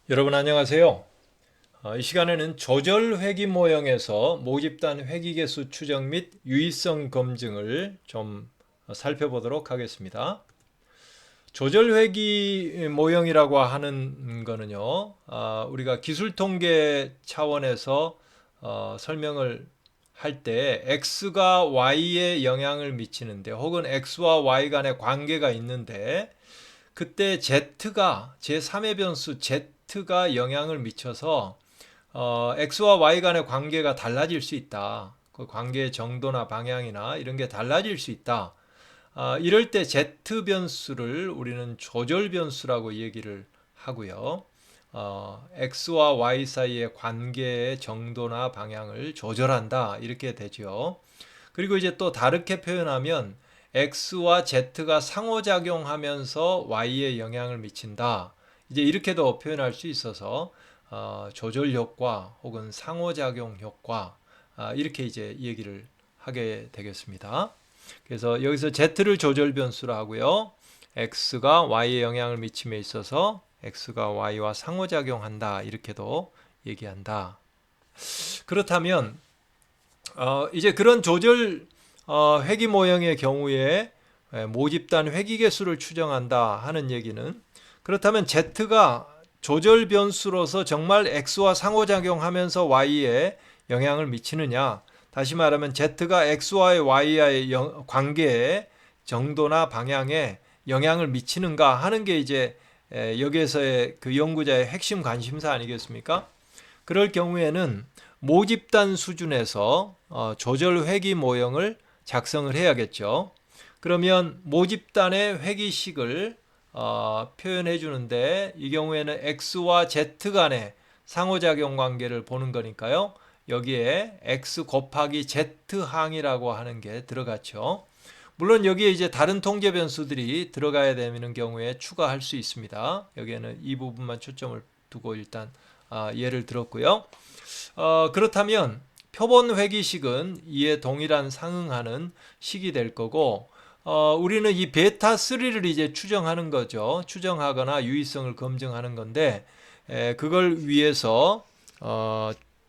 여러분 안녕하세요. 이 시간에는 조절 회귀 모형에서 모집단 회귀 개수 추정 및 유의성 검증을 좀 살펴보도록 하겠습니다. 조절 회귀 모형이라고 하는 거는요, 우리가 기술 통계 차원에서 설명을 할 때 x가 y에 영향을 미치는데 혹은 x와 y 간의 관계가 있는데 그때 z가 제3의 변수 z가 영향을 미쳐서 x와 y 간의 관계가 달라질 수 있다. 그 관계의 정도나 방향이나 이런 게 달라질 수 있다. 이럴 때 z 변수를 우리는 조절 변수라고 얘기를 하고요. x와 y 사이의 관계의 정도나 방향을 조절한다. 이렇게 되죠. 그리고 이제 또 다르게 표현하면 x와 z가 상호작용하면서 y에 영향을 미친다. 이제 이렇게도 표현할 수 있어서 조절 효과 혹은 상호작용 효과 이렇게 이제 얘기를 하게 되겠습니다. 그래서 여기서 z를 조절 변수로 하고요. x가 y에 영향을 미침에 있어서 x가 y와 상호작용한다. 이렇게도 얘기한다. 그렇다면 이제 그런 조절 회귀 모형의 경우에 모집단 회귀 개수를 추정한다 하는 얘기는 그렇다면 z가 조절 변수로서 정말 x와 상호작용하면서 y에 영향을 미치느냐? 다시 말하면 z가 x와의 y와의 관계의 정도나 방향에 영향을 미치는가 하는 게 이제 여기에서의 그 연구자의 핵심 관심사 아니겠습니까? 그럴 경우에는 모집단 수준에서 조절 회귀 모형을 작성을 해야겠죠. 그러면 모집단의 회귀식을 표현해 주는데 이 경우에는 x와 z 간의 상호작용 관계를 보는 거니까요. 여기에 x 곱하기 z 항이라고 하는 게 들어갔죠. 물론 여기에 이제 다른 통계 변수들이 들어가야 되는 경우에 추가할 수 있습니다. 여기에는 이 부분만 초점을 두고 일단 예를 들었고요. 그렇다면 표본 회귀식은 이에 동일한 상응하는 식이 될 거고 우리는 이 베타 3를 이제 추정하는 거죠. 추정하거나 유의성을 검증하는 건데 그걸 위해서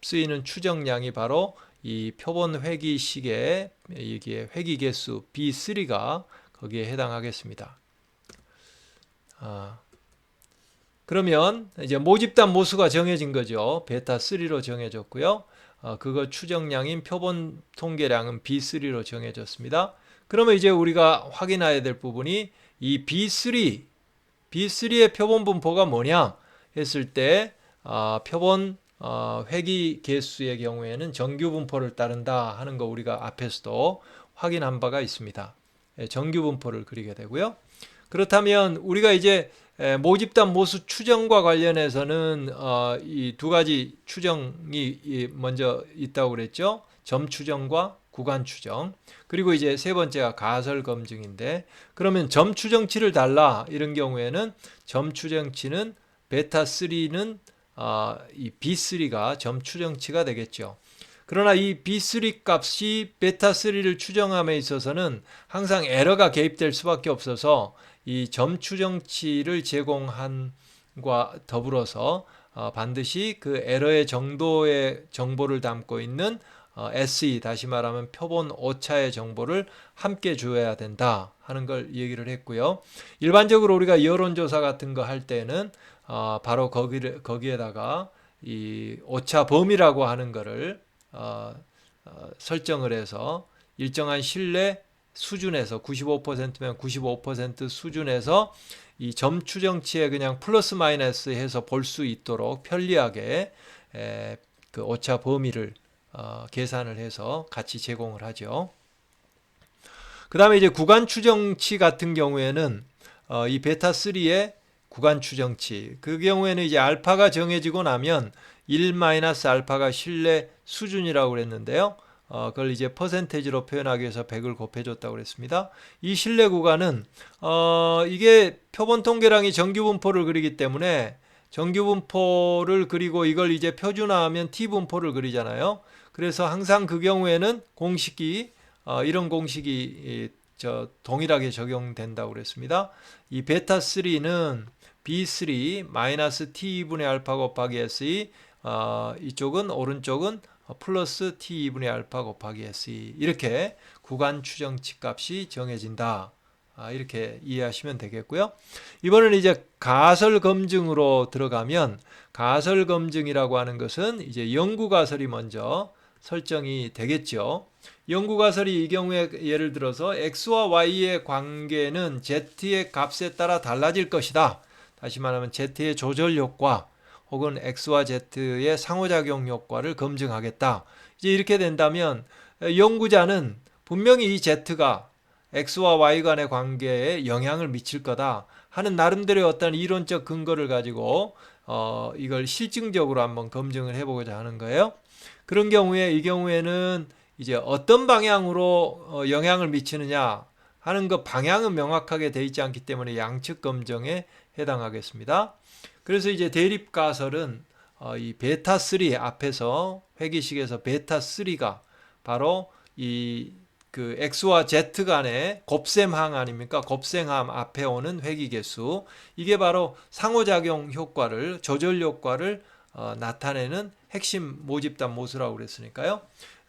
쓰이는 추정량이 바로 이 표본 회귀식의 이게 회귀 개수 B3가 거기에 해당하겠습니다. 그러면 이제 모집단 모수가 정해진 거죠. 베타 3로 정해졌고요. 그거 추정량인 표본 통계량은 B3로 정해졌습니다. 그러면 이제 우리가 확인해야 될 부분이 이 B3의 표본 분포가 뭐냐 했을 때 표본 회귀 개수의 경우에는 정규 분포를 따른다 하는 거 우리가 앞에서도 확인한 바가 있습니다. 정규 분포를 그리게 되고요. 그렇다면 우리가 이제 모집단 모수 추정과 관련해서는 이 두 가지 추정이 먼저 있다고 그랬죠. 점 추정과 구간 추정. 그리고 이제 세 번째가 가설 검증인데 그러면 점 추정치를 달라 이런 경우에는 점 추정치는 베타 3는 이 B3가 점 추정치가 되겠죠. 그러나 이 B3 값이 베타 3를 추정함에 있어서는 항상 에러가 개입될 수밖에 없어서 이 점 추정치를 제공한과 더불어서 반드시 그 에러의 정도의 정보를 담고 있는 SE 다시 말하면 표본 오차의 정보를 함께 줘야 된다 하는 걸 얘기를 했고요. 일반적으로 우리가 여론조사 같은 거 할 때는 바로 거기에다가 이 오차 범위라고 하는 거를 설정을 해서 일정한 신뢰 수준에서 95%면 95% 수준에서 이 점 추정치에 그냥 플러스 마이너스 해서 볼 수 있도록 편리하게 그 오차 범위를 계산을 해서 같이 제공을 하죠. 그 다음에 이제 구간 추정치 같은 경우에는 이 베타 3의 구간 추정치 그 경우에는 이제 알파가 정해지고 나면 1-알파가 신뢰 수준이라고 그랬는데요. 그걸 이제 퍼센테이지로 표현하기 위해서 100을 곱해줬다고 그랬습니다. 이 신뢰 구간은 이게 표본 통계량이 정규 분포를 그리기 때문에 정규 분포를 그리고 이걸 이제 표준화하면 T 분포를 그리잖아요. 그래서 항상 그 경우에는 공식이 이런 공식이 동일하게 적용된다고 그랬습니다. 이 베타 3는 B3 마이너스 T분의 알파 곱하기 SE, 이쪽은 오른쪽은 플러스 T분의 알파 곱하기 SE, 이렇게 구간 추정치 값이 정해진다. 이렇게 이해하시면 되겠고요. 이번에는 이제 가설 검증으로 들어가면, 가설 검증이라고 하는 것은 이제 영구 가설이 먼저 설정이 되겠죠. 영구 가설이 이 경우에 예를 들어서 x와 y의 관계는 z의 값에 따라 달라질 것이다. 다시 말하면 z의 조절 효과 혹은 x와 z의 상호작용 효과를 검증하겠다. 이제 이렇게 된다면 연구자는 분명히 이 z가 x와 y 간의 관계에 영향을 미칠 거다 하는 나름대로의 어떤 이론적 근거를 가지고 이걸 실증적으로 한번 검증을 해보고자 하는 거예요. 그런 경우에 이 경우에는 이제 어떤 방향으로 영향을 미치느냐 하는 그 방향은 명확하게 되어 있지 않기 때문에 양측 검증에 해당하겠습니다. 그래서 이제 대립 가설은 이 베타 3 앞에서 회기식에서 베타 3가 바로 이 그 x와 z 간의 곱셈항 아닙니까? 곱셈함 앞에 오는 회기계수, 이게 바로 상호작용 효과를, 조절 효과를 나타내는 핵심 모집단 모수라고 그랬으니까요.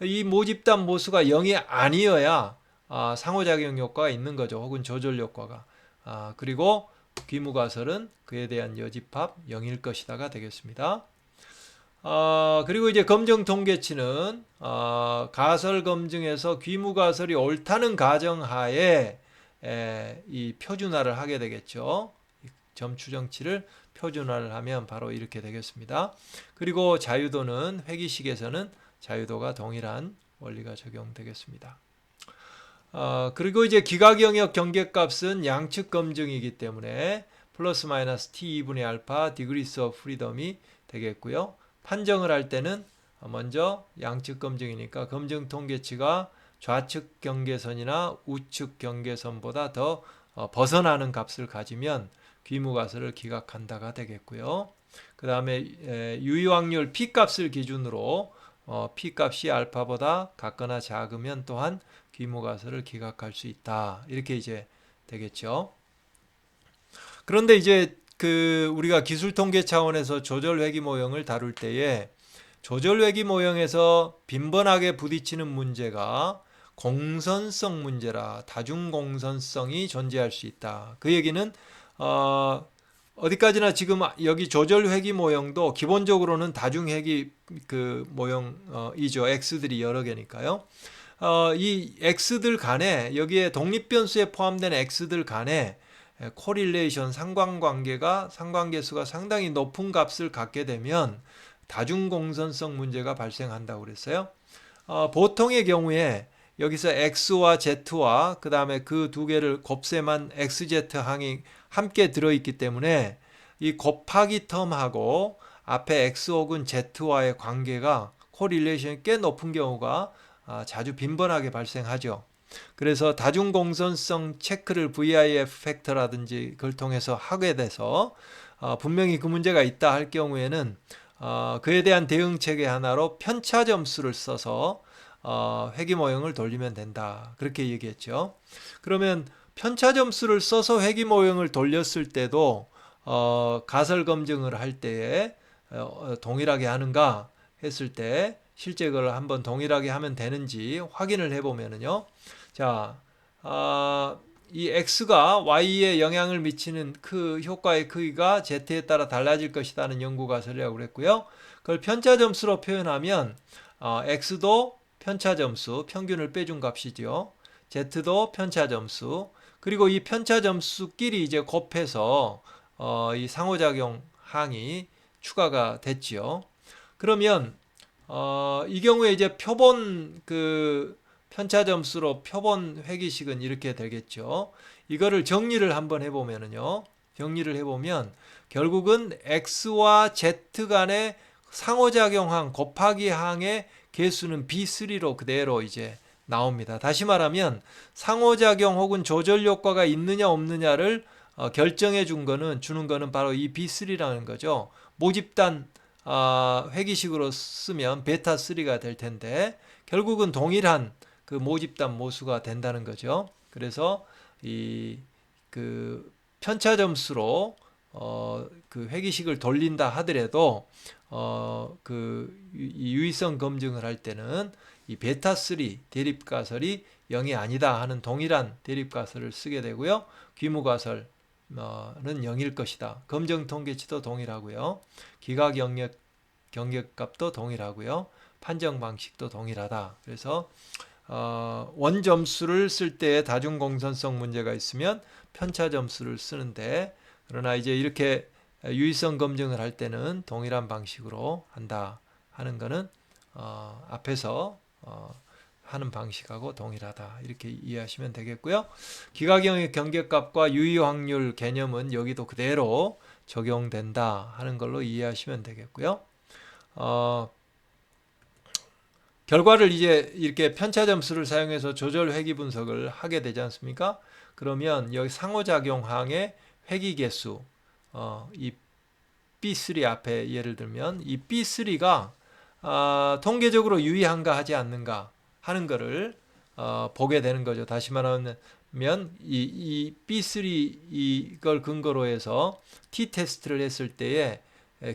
이 모집단 모수가 0이 아니어야 상호작용 효과가 있는 거죠. 혹은 조절 효과가. 그리고 귀무가설은 그에 대한 여집합 0일 것이다가 되겠습니다. 그리고 이제 검정 통계치는 가설 검증에서 귀무가설이 옳다는 가정하에 이 표준화를 하게 되겠죠. 점 추정치를 표준화를 하면 바로 이렇게 되겠습니다. 그리고 자유도는 회기식에서는 자유도가 동일한 원리가 적용되겠습니다. 그리고 이제 기가경역 경계값은 양측 검증이기 때문에 플러스 마이너스 t2분의 알파 디그리스 오브 프리덤이 되겠고요. 판정을 할 때는 먼저 양측 검증이니까 검증 통계치가 좌측 경계선이나 우측 경계선보다 더 벗어나는 값을 가지면 귀무가설을 기각한다가 되겠고요. 그 다음에 유의확률 P값을 기준으로 P값이 알파보다 같거나 작으면 또한 귀무가설을 기각할 수 있다. 이렇게 이제 되겠죠. 그런데 이제 우리가 기술통계 차원에서 조절회기 모형을 다룰 때에 조절회기 모형에서 빈번하게 부딪히는 문제가 공선성 문제라, 다중공선성이 존재할 수 있다. 그 얘기는 어디까지나 지금 여기 조절회기 모형도 기본적으로는 다중회기 모형이죠. x들이 여러 개니까요. 이 x들 간에, 여기에 독립변수에 포함된 x들 간에 코릴레이션, 상관계수가 상당히 높은 값을 갖게 되면 다중공선성 문제가 발생한다고 그랬어요. 보통의 경우에 여기서 x와 z와 그 다음에 그 두 개를 곱셈한 xz 항이 함께 들어있기 때문에 이 곱하기 텀하고 앞에 x 혹은 z와의 관계가 코릴레이션이 꽤 높은 경우가 자주 빈번하게 발생하죠. 그래서 다중공선성 체크를 VIF 팩터라든지 그걸 통해서 하게 돼서 분명히 그 문제가 있다 할 경우에는 그에 대한 대응책의 하나로 편차 점수를 써서 회기 모형을 돌리면 된다. 그렇게 얘기했죠. 그러면 편차 점수를 써서 회기 모형을 돌렸을 때도 가설 검증을 할 때에 동일하게 하는가 했을 때 실제 그걸 한번 동일하게 하면 되는지 확인을 해보면은요. 자, 이 x가 y에 영향을 미치는 그 효과의 크기가 z에 따라 달라질 것이라는 연구 가설이라고 그랬고요. 그걸 편차 점수로 표현하면 x도 편차 점수, 평균을 빼준 값이죠. z도 편차 점수, 그리고 이 편차 점수끼리 이제 곱해서 이 상호작용 항이 추가가 됐지요. 그러면 이 경우에 이제 표본 편차 점수로 표본 회기식은 이렇게 되겠죠. 이거를 정리를 한번 해보면은요. 정리를 해보면 결국은 x와 z 간의 상호작용항 곱하기 항의 개수는 B3로 그대로 이제 나옵니다. 다시 말하면 상호작용 혹은 조절 효과가 있느냐 없느냐를 결정해 주는 거는 바로 이 B3라는 거죠. 모집단 회기식으로 쓰면 베타 3가 될 텐데 결국은 동일한 그 모집단 모수가 된다는 거죠. 그래서 이 편차 점수로 그 회기식을 돌린다 하더라도 이 유의성 검증을 할 때는 이 베타3 대립가설이 0이 아니다 하는 동일한 대립가설을 쓰게 되고요. 귀무가설은 0일 것이다. 검정 통계치도 동일하고요. 기가 경계값도 동일하고요. 판정 방식도 동일하다. 그래서 원점수를 쓸 때 다중공선성 문제가 있으면 편차 점수를 쓰는데, 그러나 이제 이렇게 유의성 검증을 할 때는 동일한 방식으로 한다 하는 것은 앞에서 하는 방식하고 동일하다 이렇게 이해하시면 되겠고요. 기가경의 경계값과 유의 확률 개념은 여기도 그대로 적용된다 하는 걸로 이해하시면 되겠고요. 결과를 이제 이렇게 편차 점수를 사용해서 조절 회귀 분석을 하게 되지 않습니까? 그러면 여기 상호작용항의 회귀 개수, 이 B3 앞에 예를 들면 이 B3가 통계적으로 유의한가 하지 않는가 하는 것을 보게 되는 거죠. 다시 말하면 이 B3 이걸 근거로 해서 t-테스트를 했을 때에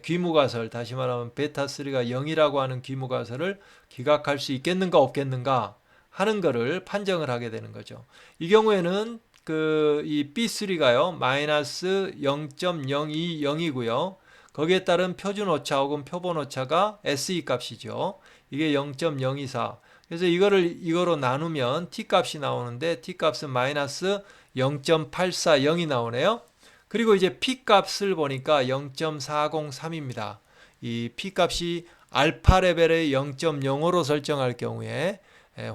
귀무가설, 다시 말하면 베타3가 0이라고 하는 귀무가설을 기각할 수 있겠는가 없겠는가 하는 것을 판정을 하게 되는 거죠. 이 경우에는 이 B3가요 마이너스 0.020이고요. 거기에 따른 표준 오차 혹은 표본 오차가 SE 값이죠. 이게 0.024. 그래서 이거로 나누면 T 값이 나오는데 T 값은 마이너스 0.840이 나오네요. 그리고 이제 P 값을 보니까 0.403입니다. 이 P 값이 알파 레벨의 0.05로 설정할 경우에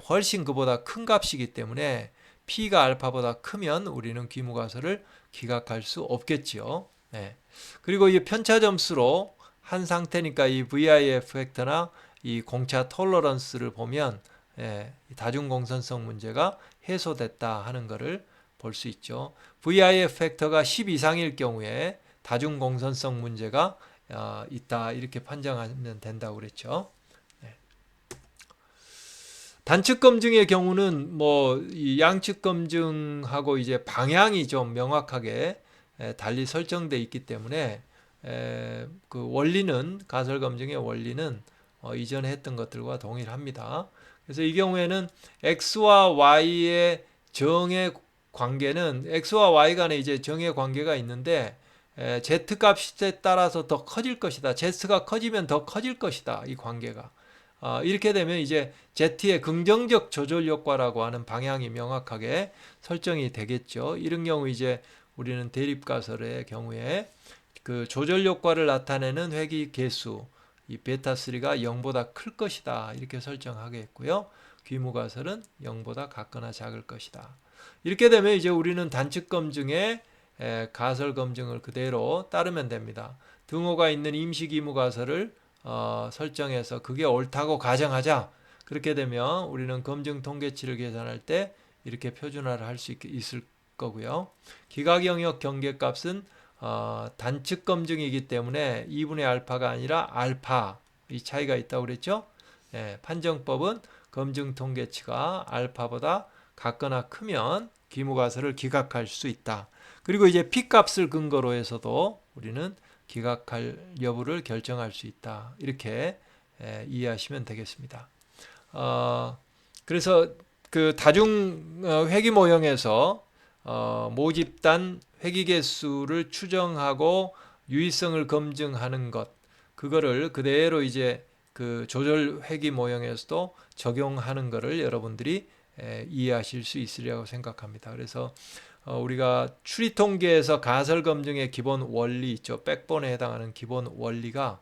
훨씬 그보다 큰 값이기 때문에 P가 알파보다 크면 우리는 귀무가설을 기각할 수 없겠죠. 네. 그리고 이 편차 점수로 한 상태니까 이 VIF 팩터나 이 공차 톨러런스를 보면 다중공선성 문제가 해소됐다 하는 것을 볼 수 있죠. VIF 팩터가 10 이상일 경우에 다중공선성 문제가 있다 이렇게 판정하면 된다고 그랬죠. 네. 단측 검증의 경우는 이 양측 검증하고 이제 방향이 좀 명확하게 달리 설정되어 있기 때문에 그 원리는 가설 검증의 원리는 이전에 했던 것들과 동일합니다. 그래서 이 경우에는 x와 y의 정의 관계는 x와 y 간에 이제 정의 관계가 있는데 z 값에 따라서 더 커질 것이다. z가 커지면 더 커질 것이다. 이 관계가. 이렇게 되면 이제 z의 긍정적 조절 효과라고 하는 방향이 명확하게 설정이 되겠죠. 이런 경우 이제 우리는 대립가설의 경우에 그 조절 효과를 나타내는 회귀 개수 이 베타3가 0보다 클 것이다 이렇게 설정하겠고요. 귀무가설은 0보다 같거나 작을 것이다. 이렇게 되면 이제 우리는 단측 검증의 가설 검증을 그대로 따르면 됩니다. 등호가 있는 임시 귀무가설을 설정해서 그게 옳다고 가정하자. 그렇게 되면 우리는 검증 통계치를 계산할 때 이렇게 표준화를 할 수 있을 거고요. 기가경역 경계값은 단측 검증이기 때문에 2분의 알파가 아니라 알파 이 차이가 있다고 그랬죠. 판정법은 검증 통계치가 알파보다 같거나 크면 귀무가설을 기각할 수 있다. 그리고 이제 P 값을 근거로 해서도 우리는 기각할 여부를 결정할 수 있다. 이렇게 이해하시면 되겠습니다. 그래서 그 다중 회귀 모형에서 모집단 회귀 개수를 추정하고 유의성을 검증하는 것, 그거를 그대로 이제 그 조절 회귀 모형에서도 적용하는 것을 여러분들이 이해하실 수 있으리라고 생각합니다. 그래서 우리가 추리 통계에서 가설 검증의 기본 원리 있죠. 백본에 해당하는 기본 원리가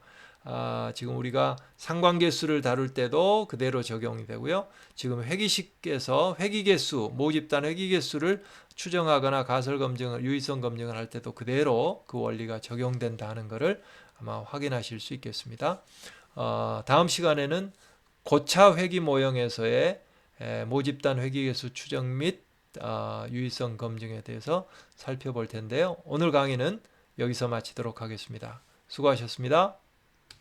지금 우리가 상관계수를 다룰 때도 그대로 적용이 되고요. 지금 회귀식에서 회귀개수, 모집단 회귀개수를 추정하거나 가설 검증을, 유의성 검증을 할 때도 그대로 그 원리가 적용된다 하는 것을 아마 확인하실 수 있겠습니다. 다음 시간에는 고차 회귀 모형에서의 모집단 회귀개수 추정 및 유의성 검증에 대해서 살펴볼 텐데요. 오늘 강의는 여기서 마치도록 하겠습니다. 수고하셨습니다.